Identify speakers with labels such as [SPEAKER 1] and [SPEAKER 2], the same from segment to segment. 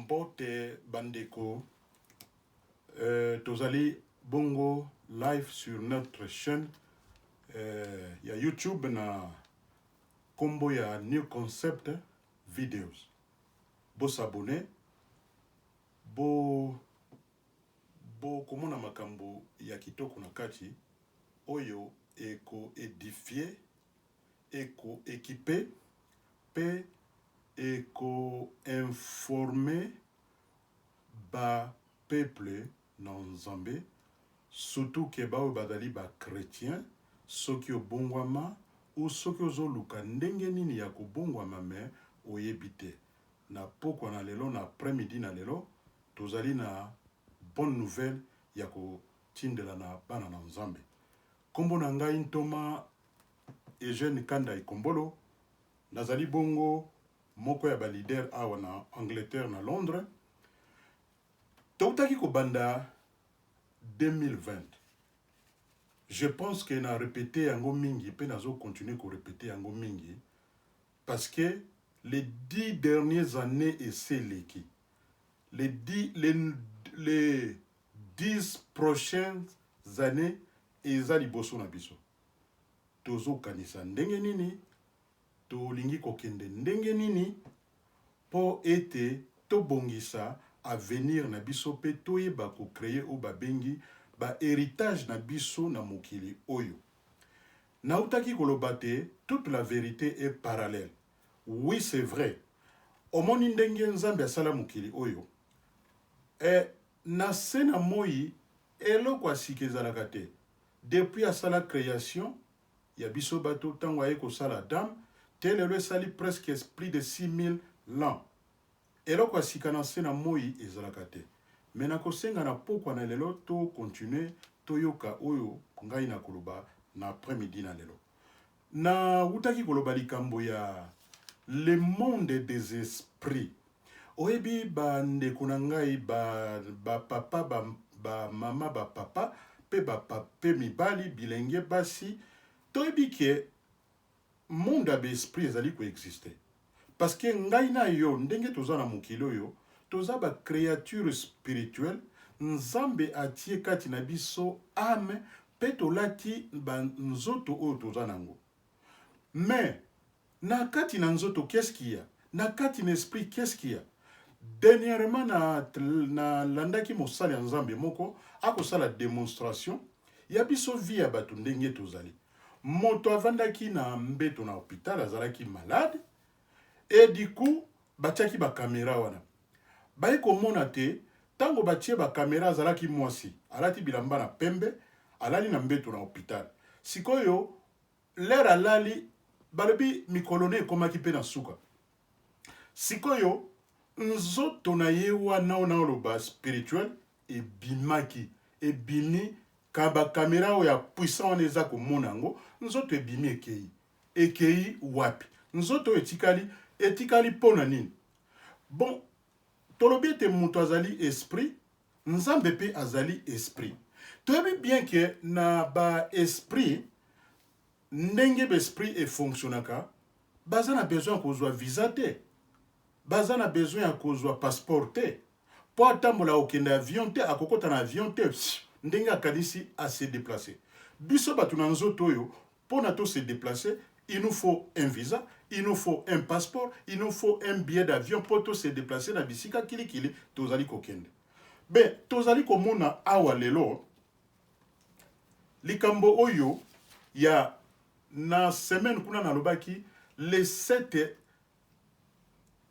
[SPEAKER 1] Mbote Bandeko, Tozali Bongo live sur notre chaîne. Il y a YouTube na combo ya New Concept Videos. Bo s'abonner, bo komona makambo ya kitoko na kati oyo eko édifier, eko équiper, pe eko informer ba peuple na Nzambe, surtout ke ba badali ba chrétien, soki obongwama ou soki ozoluka ndenge nini ya kobongwama me oyebite. Na pokwa na lelo na après-midi na lelo tozali na bonne nouvelle ya kotindela na bana na Nzambe. Kombo na ngai Ntoma Eugène Kanda Ikombolo, nazali bongo moko ya ba leader awa na Angleterre na Londres. Toutaki ko banda 2020. Je pense que na répété yango mingi pe nazo continuer ko répéter yango mingi parce que les 10 dernières années et c'est l'équipe. Les 10 prochaines années ezali boso na biso. Tozo kanisa ndenge nini, to lingi kokende ndenge nini po ete to bongisa avenir na biso pe toyeba ko créer o babengi ba héritage na biso na mokili oyo. Na utaki kolobate, toute la vérité est parallèle. Oui, c'est vrai. Omoni ndenge Nzambe asala mokili oyo. Na sena moi eloko asikezalaka te. Depuis asala création, ya biso bato tango aye kosala Adam, tel le sali presque plus de 6000 ans. Eloko asika na sena moi ezalaka te. Mais na kosenga na pokwa na lelo to continuer to yoka oyo ngai na koloba na après-midi na lelo. Na utaki koloba likambo ya le monde des esprits. Oyebi ba ndeko na ngai ba papa ba mama ba papa pe ba pape mibali bilenge basi toyebi ke monde ya esprit ezali ko exister. Parce que ngai na yo ndenge toza na mokili oyo toza ba créature spirituelle, Nzambe atie kati na biso âme pe tolati ba nzoto oyo toza nango. Mais na kati na nzoto qu'est-ce qu'il y a? Na kati na esprit qu'est-ce qu'il y a? Dernièrement na landaki mosali ya Nzambe moko akosala démonstration ya biso vie ya bato ndenge tozali. Moto avandaki na mbeto na hôpital azalaki malade et du coup batiaki ba caméra wana. Baye komona te tango batie ba caméra azalaki mwasi alati bilamba na pembe alali na mbeto na hôpital. Sikoyo l'air alali balobi mikolone ekomaki pe na suka. Sikoyo nzoto na ye wana na oloba spirituel ebimaki ebimi kaba kamera oya puissant wana eza komona ngo nzoto ebimi ekei wapi nzoto etikali pona nini. Bon tolobi ete moto azali esprit, Nzambe pe azali esprit. Toyebi bien que na ba esprit ndenge besprit e fonctionnaka baza na besoin kozwa visa te, baza na besoin ya kozwa passeport te, po atambola okende avion te akokota na avion te ndenge akanisi a se déplacer. Biso bato na nzoto oyo po na to se déplacer il nous faut un visa, il nous faut un passeport, il nous faut un billet d'avion pour to se déplacer na bisika kilikili tozali kokende. Ben tozali komona awa lelo likambo oyo ya na semaine kuna na lobaki les 7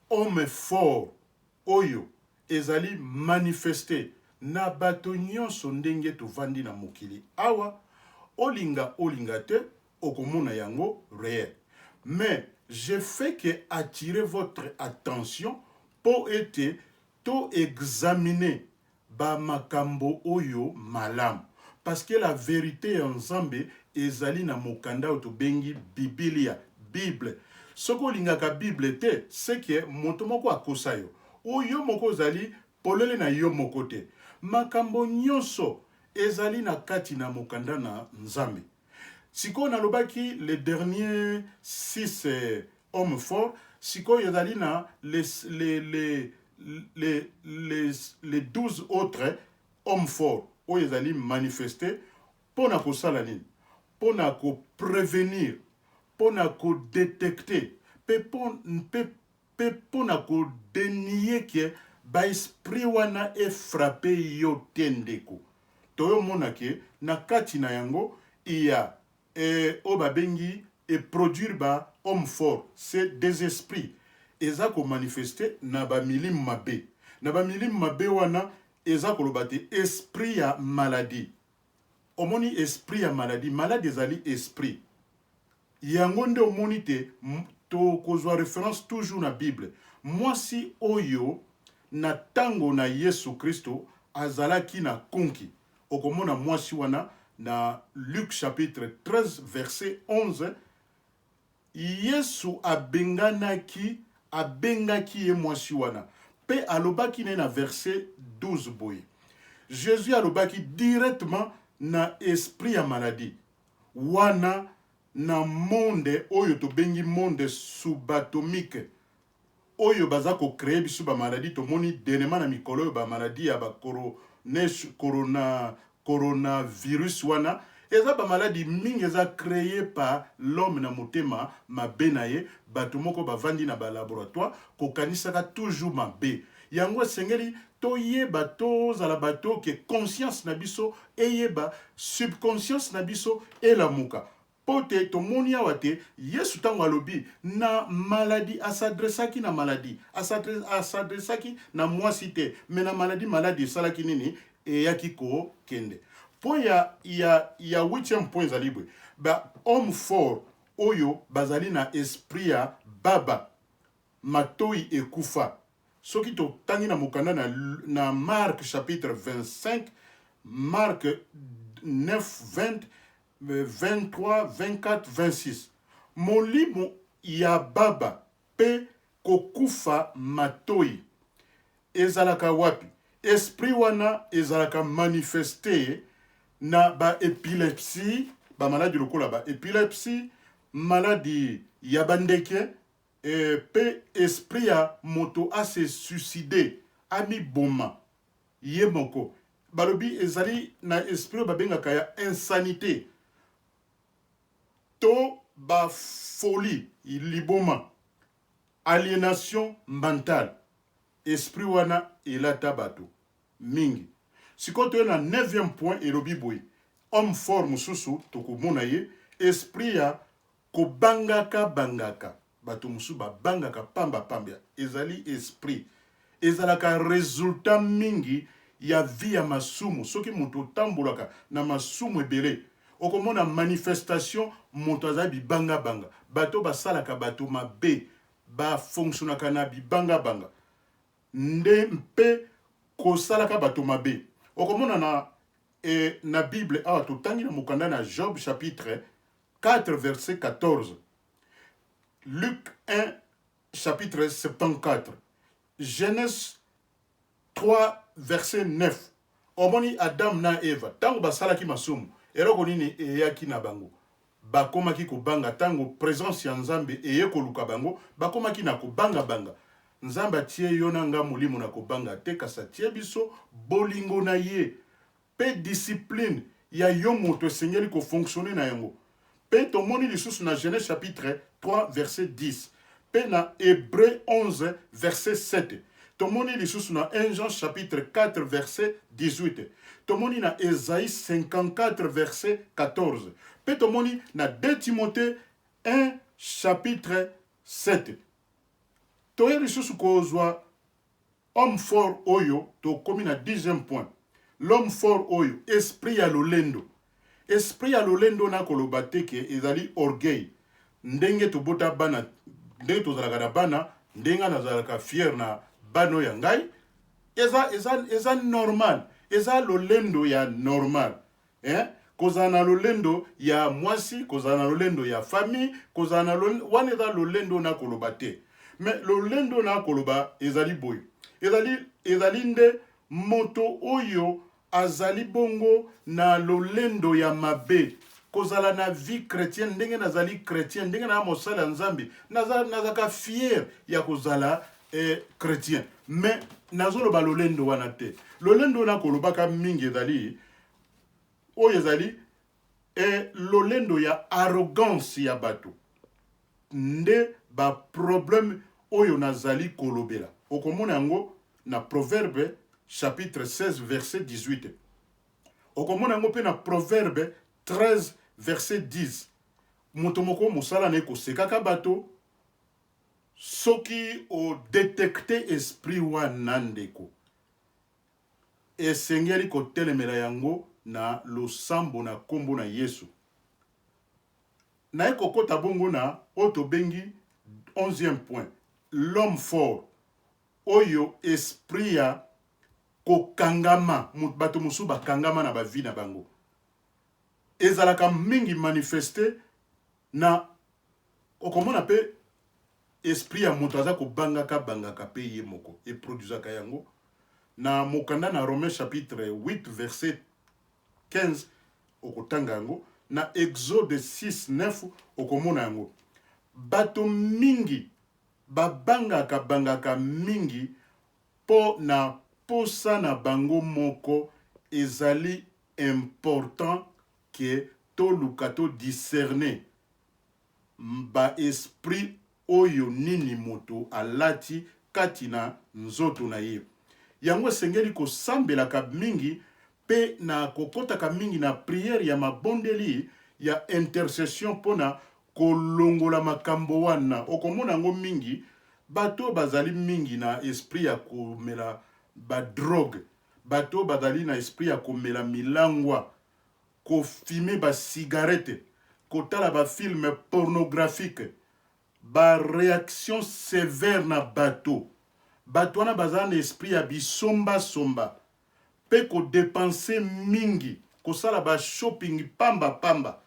[SPEAKER 1] hommes forts oyo ezali manifesté na bato nyonso ndenge tovandi na mokili awa olinga te okomona yango réel. Mais je fais que attirer votre attention pour être to examiner ba makambo oyo malam. Parce que la vérité en Nzambe ezali na mokanda oto bengi Biblia, Bible. Soko lingaka Bible te, c'est que moto moko akosa yo. Oyo moko zali polele na yo moko te. Makambo nyonso ezali na kati na mokanda na Nzambe. Siko na lobaki les derniers 6 hommes forts, siko ezali na les les 12 autres hommes forts oyo ezali manifester mpona kosala nini, mpona koprevenir, mpona kodetecte, mpe mpona kodenie ke baesprit wana efrape yo te ndeko. Toyomona ke na kati na yango iya oyo babengi produire ba homme fort, c'est des esprits eza komanifeste na bamilimu mabe. Na bamilimu mabe wana eza koloba te esprit ya maladie. Omoni esprit ya maladie, malade ezali esprit. Yango nde omoni te to kozwa référence toujours na Bible. Mwasi oyo na tango na Yesu Kristo azalaki na konki. Okomona mwasi wana na Luc chapitre 13 verset 11. Yesu abengaki ye mwasi wana. Pe alobaki ne na verset 12 boye. Jésus alobaki directement na esprit ya maladie. Wana na monde oyo to bengi monde subatomique. Oyo baza ko créer biso ba maladie to moni denema na mikolo oyo ba maladie ya ba coronavirus wana. Eza ba maladie mingi eza créé par l'homme na motema mabe na ye, bato moko bavandi na ba laboratoire kokanisaka toujours mabe. Yango esengeli toyeba tozala bato ke conscience na biso eyeba subconscience na biso elamuka. Pote tomoni awa te Yesu tango alobi na maladie asadresaki na maladie, asadresaki na mwasi te, mais na maladie esalaki nini eyaki ko kende. Po ya 8e point ezali boye. Ba homme fort oyo bazali na esprit ya baba matoi ekufa. Soki totangi na mokanda na Marc chapitre 25, Marc 9, 20, 23, 24, 26. Molimo ya baba pe kokufa matoi ezalaka wapi? Esprit wana ezalaka manifesté na ba épilepsie, ba maladie lokola ba épilepsie, maladie ya bandeke, pe esprit ya moto a se suicider, ami boma, ye moko. Balobi ezali na esprit babengaka ya insanité. To ba folie, liboma, aliénation mentale. Esprit wana elata bato mingi. Sikoto na 9e point elobi boye. Homme fort mususu tokomona ye esprit ya kobangaka bangaka. Bato musu bangaka pamba ezali esprit. Ezalaka résultat mingi ya vie ya masumu. Soki moto tambolaka na masumu ebele. Okomona manifestation moto azabi banga. Bato basalaka bato mabe ba fonctionnaka na banga. Nde mpe kosalaka bato mabe. Okomona na Bible awa totangi na mokanda na Job chapitre 4 verset 14. Luc 1 chapitre 74. Genèse 3 verset 9. Omoni Adam na Eva tango basalaki masumu eloko nini eyaki na bango. Bakomaki kobanga tango présence ya Nzambe eye koluka bango, bakomaki na kobanga. Nzamba tie yo nanga molimo na kobanga te kasa tie biso bolingo na ye pe discipline ya yo moto esengeli ko fonctionner na yango. Pe tomoni lisusu na Genèse chapitre 3 verset 10. Pe na Hébreu 11 verset 7. Tomoni lisusu na 1 Jean chapitre 4 verset 18. Tomoni na Esaïe 54 verset 14. Pe tomoni na 2 Timothée 1 chapitre 7. Toye lisusu kozwa homme fort oyo to komi na 10e point. L'homme fort oyo esprit ya lolendo. Esprit ya lolendo na koloba teke ezali orgueil. Ndenge tobota bana, ndenge tozalaka na bana, ndenge nazalaka fier na bano ya ngai, eza normal. Eza lolendo ya normal. Kozala na lolendo ya mwasi, kozala na lolendo ya famille, kozala na lolendo, wana eza lolendo na koloba te. Mais lolendo na koloba ezali boy. Ezali nde moto oyo azali bongo na lolendo ya mabe. Kozala na vie chrétienne, ndenge nazali chrétien, ndenge na mosala nzambi, nazaka fier ya kozala chrétien. Mais nazoloba lolendo wana te. Lolendo na kolobaka mingi ezali oyo ezali lolendo ya arrogance ya bato. Nde ba problème oyo nazali kolobela. Okomona yango na Proverbe chapitre 16 verset 18. Okomona yango pe na Proverbe 13 verset 10. Moto moko musala ne kosekaka bato soki o détecter esprit wana ndeko. Esengeli kotelemela yango na losambo na kombo na Yesu. Na ekokota bongo na oto bengi 11e point. L'homme fort oyo esprit ya kokangama bato musu bakangama na bavi na bango. Ezalaka mingi manifeste na okomona pe esprit ya moto aza kobangaka bangaka pe ye moko e produisaka yango na mokanda na Romains chapitre 8 verset 15 okotanga yango na Exode 6:9 okomona yango bato mingi bangaka mingi po na posa na bango moko ezali important que toluka to discerner ba esprit oyo nini moto alati kati na nzoto na ye. Yango esengeli kosambelaka mingi pe na kokotaka mingi na prière ya mabondeli ya intercession pona kolongola makambo wana. Okomona yango mingi bato bazali mingi na esprit ya komela ba drogue, bato bazali na esprit ya komela milangwa, kofime ba cigarette, kotala ba film pornographique, ba réaction sévère na bato. Bato wana bazali na esprit ya bisomba somba, pe ko dépenser mingi, kosala ba shopping pamba.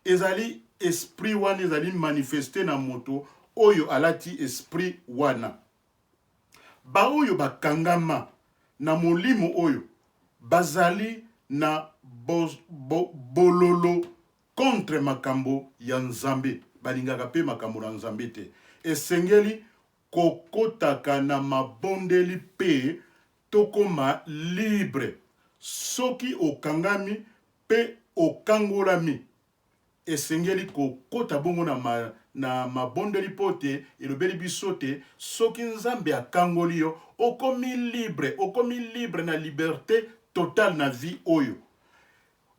[SPEAKER 1] Ezali esprit wana ezali manifesté na moto oyo alati esprit wana. Ba oyo bakangama na molimo oyo bazali na bololo contre makambo ya Nzambe. Balingaka pe makambo na Nzambe te. Esengeli kokotaka na mabondeli pe tokoma libre. Soki okangami pe okangolami. Esengeli kokota bongo na mabondeli pote elobeli biso te soki Nzambe akangoli yo okomi libre na liberté totale na vie oyo.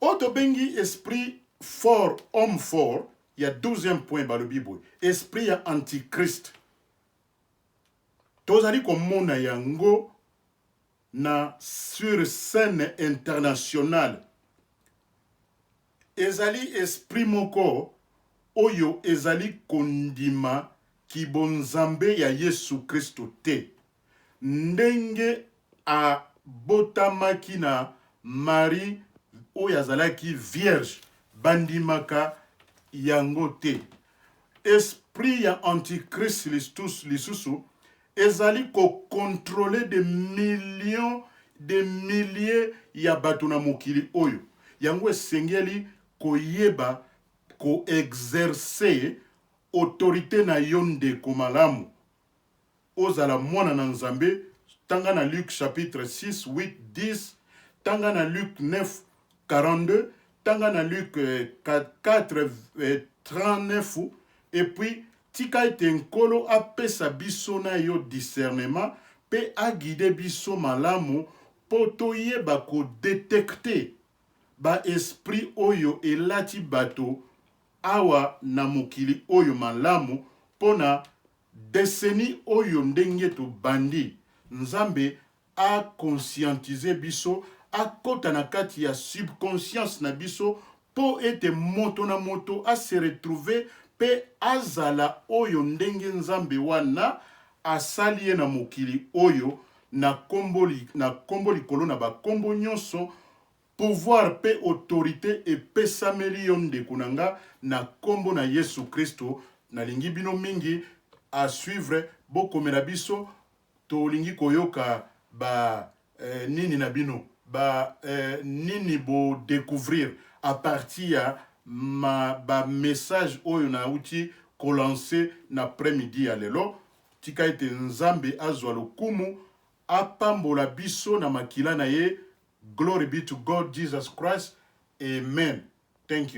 [SPEAKER 1] Oto bengi esprit fort, homme fort, il y a 12e point dans le Bible. Esprit ya antichrist. Tozali komona yango na sur scène internationale. Ezali esprit moko oyo ezali kondima kibonzambe ya Yesu Kristo te. Ndenge a botamaki na Marie oyo azalaki vierge bandimaka yango te. Esprit ya antichrist lisusu ezali ko contrôler des milliers ya bato na mokili oyo. Yango esengeli koyeba ko exercer autorité na yo ndeko malamu. Ozala mwana na Nzambe, tanga na Luc chapitre 6, 8, 10, tanga na Luc 9, 42, tanga na Luc 4, 39, et puis tika ete nkolo apesa biso na yo discernement, pe aguide biso malamu, po toyeba ko détecter ba esprit oyo elati bato awa na mokili oyo malamu pona deseni oyo ndenge to bandi. Nzambe a conscientiser biso, a kota na kati ya subconscience na biso po ete moto na moto a se retrouver pe azala oyo ndenge Nzambe wana asali ye na mokili oyo na komboli kolo na bakombo nyonso. Pouvoir pe autorité et pesameli yo ndeko nanga na kombo na Yesu Kristo. Nalingi bino mingi à suivre bokomela biso tolingi koyoka ba nini na bino ba nini bo découvrir à partir ya ba message oyo na uti ko lancer na après-midi ya lelo tika ete nzambe azwa lokumu apambola biso na makila na ye. Glory be to God Jesus Christ. Amen. Thank you.